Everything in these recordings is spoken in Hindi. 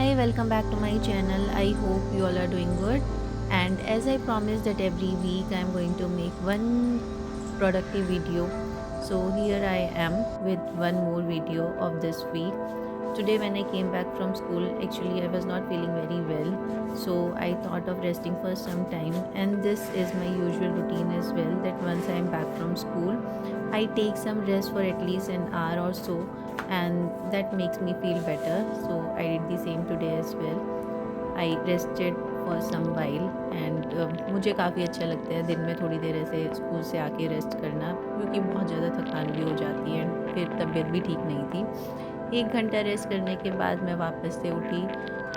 Hi, welcome back to my channel. I hope you all are doing good. And as I promised that every week I'm going to make one productive video. So here I am with one more video of this week. Today when I came back from school, actually I was not feeling very well. So I thought of resting for some time, and this is my usual routine as well, that once I'm back from school, I take some rest for at least an hour or so, and that makes me feel better. So I did the same today as well. I rested for some while and मुझे काफ़ी अच्छा लगता है दिन में थोड़ी देर ऐसे स्कूल से आके रेस्ट करना, क्योंकि बहुत ज़्यादा थकान भी हो जाती है, फिर तबीयत भी ठीक नहीं थी। 1 घंटा रेस्ट करने के बाद मैं वापस से उठी,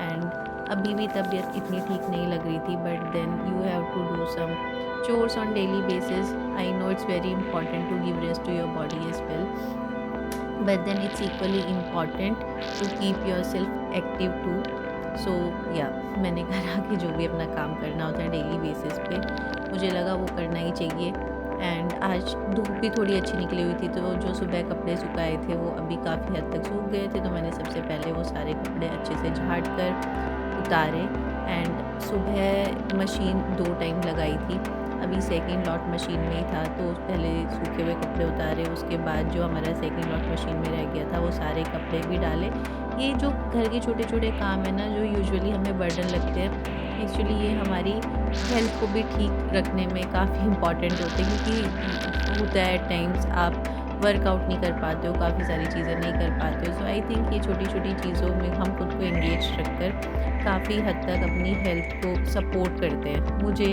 एंड अभी भी तबीयत इतनी ठीक नहीं लग रही थी, but then you have to do some chores on daily basis. I know it's very important to give rest to your body as well, but then it's equally important to keep yourself active too. So yeah, मैंने घर आके जो भी अपना काम करना होता है डेली बेसिस पे, मुझे लगा वो करना ही चाहिए। एंड आज धूप भी थोड़ी अच्छी निकली हुई थी, तो जो सुबह कपड़े सुखाए थे वो अभी काफ़ी हद तक सूख गए थे, तो मैंने सबसे पहले वो सारे कपड़े अच्छे से झाड़ कर उतारे। एंड सुबह मशीन 2 टाइम लगाई थी, अभी सेकंड लॉट मशीन में ही था, तो पहले सूखे हुए कपड़े उतारे, उसके बाद जो हमारा सेकंड लॉट मशीन में रह गया था वो सारे कपड़े भी डाले। ये जो घर के छोटे छोटे काम है ना, जो यूजुअली हमें बर्डन लगते हैं, एक्चुअली ये हमारी हेल्थ को भी ठीक रखने में काफ़ी इम्पॉर्टेंट होते हैं, क्योंकि होता है टाइम्स आप वर्कआउट नहीं कर पाते हो, काफ़ी सारी चीज़ें नहीं कर पाते हो। सो आई थिंक ये छोटी छोटी चीज़ों में हम खुद को एंगेज रखकर काफ़ी हद तक अपनी हेल्थ को सपोर्ट करते हैं। मुझे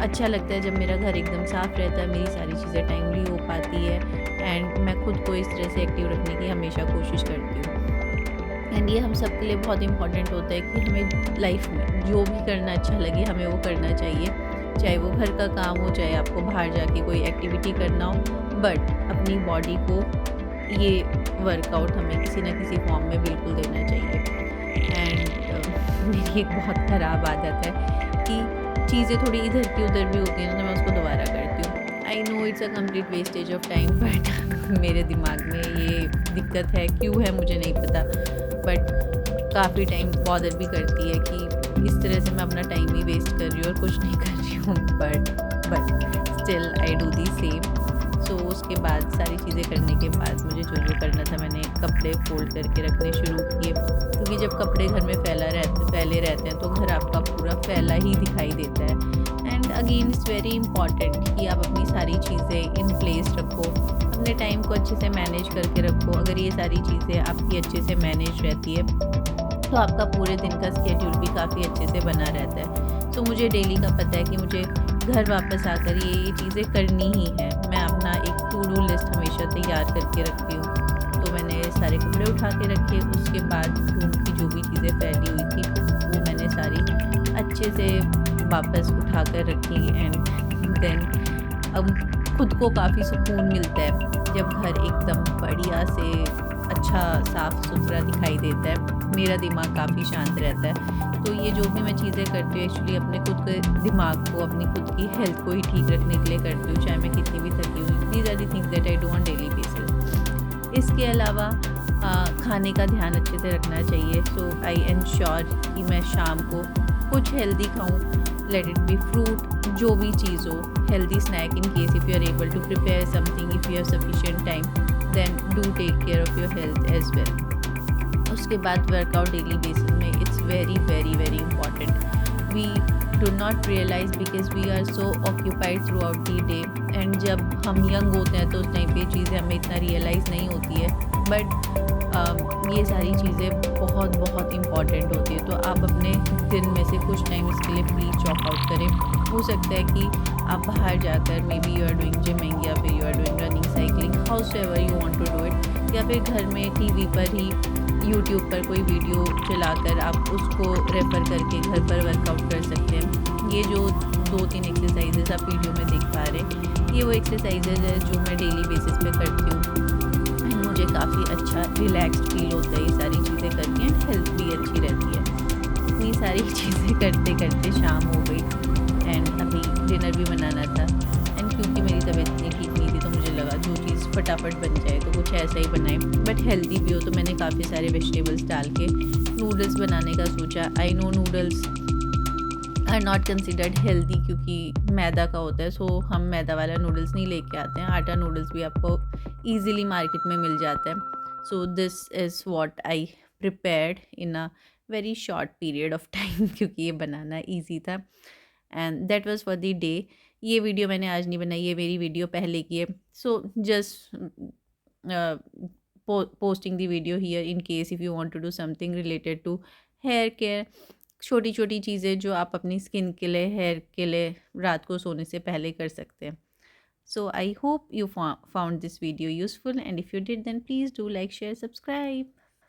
अच्छा लगता है जब मेरा घर एकदम साफ़ रहता है, मेरी सारी चीज़ें टाइमली हो पाती है, एंड मैं खुद को इस तरह से एक्टिव रखने की हमेशा कोशिश करती हूँ। एंड ये हम सब के लिए बहुत इंपॉर्टेंट होता है कि हमें लाइफ में जो भी करना अच्छा लगे हमें वो करना चाहिए, चाहे वो घर का काम हो, चाहे आपको बाहर जाके कोई एक्टिविटी करना हो, बट अपनी बॉडी को ये वर्कआउट हमें किसी ना किसी फॉर्म में बिल्कुल देना चाहिए। एंड मेरी एक बहुत ख़राब आदत है कि चीज़ें थोड़ी इधर की उधर भी होती हैं, तो मैं उसको दोबारा करती हूँ। I know it's a complete wastage of time, but मेरे दिमाग में ये दिक्कत है, क्यों है मुझे नहीं पता, बट काफ़ी टाइम बॉदर भी करती है कि इस तरह से मैं अपना टाइम ही वेस्ट कर रही हूँ और कुछ नहीं कर रही हूँ, but still I do the same. So उसके बाद सारी चीज़ें करने के बाद मुझे जो जो करना था, मैंने कपड़े फोल्ड करके रखने शुरू किए, क्योंकि जब कपड़े घर में फैले रहते हैं तो घर आपका पूरा फैला ही दिखाई देता है। And again it's very important कि आप अपनी सारी चीज़ें इन प्लेस रखो, अपने टाइम को अच्छे से मैनेज करके रखो। अगर ये सारी चीज़ें आपकी अच्छे से मैनेज रहती है तो आपका पूरे दिन का स्केड्यूल भी काफ़ी अच्छे से बना रहता है। तो मुझे डेली का पता है कि मुझे घर वापस आकर ये चीज़ें करनी ही है। मैं अपना एक टू डू लिस्ट हमेशा तैयार करके रखती हूँ। तो मैंने सारे कपड़े उठा के रखे, उसके बाद रूम की जो भी चीज़ें फैली हुई थी वो मैंने सारी अच्छे से वापस उठा कर रखी। एंड देन अब खुद को काफ़ी सुकून मिलता है जब घर एकदम बढ़िया से अच्छा साफ़ सुथरा दिखाई देता है, मेरा दिमाग काफ़ी शांत रहता है। तो ये जो भी मैं चीज़ें करती हूँ, एक्चुअली अपने खुद के दिमाग को, अपनी खुद की हेल्थ को ही ठीक रखने के लिए करती हूँ, चाहे मैं कितनी भी थकी हुई। These are the things that I do on daily basis. इसके अलावा खाने का ध्यान अच्छे से रखना चाहिए। सो आई एंश्योर कि मैं शाम को कुछ हेल्दी खाऊँ, लेट इट बी फ्रूट, जो भी चीज़ हो, healthy snack in case if you are able to prepare something, if you have sufficient time, then do take care of your health as well. उसके बाद वर्कआउट डेली बेसिस में it's very very very important. We do not realize because we are so occupied throughout the day, and जब हम यंग होते हैं तो उस टाइम पे चीज़ें हमें इतना रियलाइज़ नहीं होती है, बट ये सारी चीज़ें बहुत बहुत इम्पॉर्टेंट होती है। तो आप अपने दिन में से कुछ टाइम इसके लिए प्लीज़ चॉक आउट करें। हो सकता है कि आप बाहर जाकर maybe you are doing gymming, या फिर you are doing running, cycling, howsoever you want to do it, या फिर घर में टीवी पर ही यूट्यूब पर कोई वीडियो चलाकर आप उसको रेफ़र करके घर पर वर्कआउट कर सकते हैं। ये जो 2-3 एक्सरसाइजेज आप वीडियो में देख पा रहे हैं, ये वो एक्सरसाइजेज है जो मैं डेली बेसिस पे करती हूँ। मुझे काफ़ी अच्छा रिलैक्स्ड फील होता है ये सारी चीज़ें करके, एंड हेल्थ भी अच्छी रहती है। इतनी सारी चीज़ें करते करते शाम हो गई, एंड अभी डिनर भी बनाना था। एंड क्योंकि मेरी तबीयत इतनी ठीक नहीं थी, तो मुझे लगा जो चीज़ फटाफट बन जाए तो कुछ ऐसा ही बनाए, बट हेल्दी भी हो। तो मैंने काफ़ी सारे वेजिटेबल्स डाल के नूडल्स बनाने का सोचा। I know noodles are not considered healthy क्योंकि मैदा का होता है, सो हम मैदा वाला नूडल्स नहीं लेके आते हैं। आटा नूडल्स भी आपको ईज़िली मार्केट में मिल जाता है। So this is what I prepared in a very short period of time क्योंकि ये बनाना ईजी था। And that was for the day. ये वीडियो मैंने आज नहीं बनाई, ये मेरी वीडियो पहले की है। So just posting the video here in case if you want to do something related to hair care, छोटी छोटी चीज़ें जो आप अपनी स्किन के लिए, हेयर के लिए रात को सोने से पहले कर सकते हैं। So I hope you found this video useful, and if you did then please do like, share, subscribe.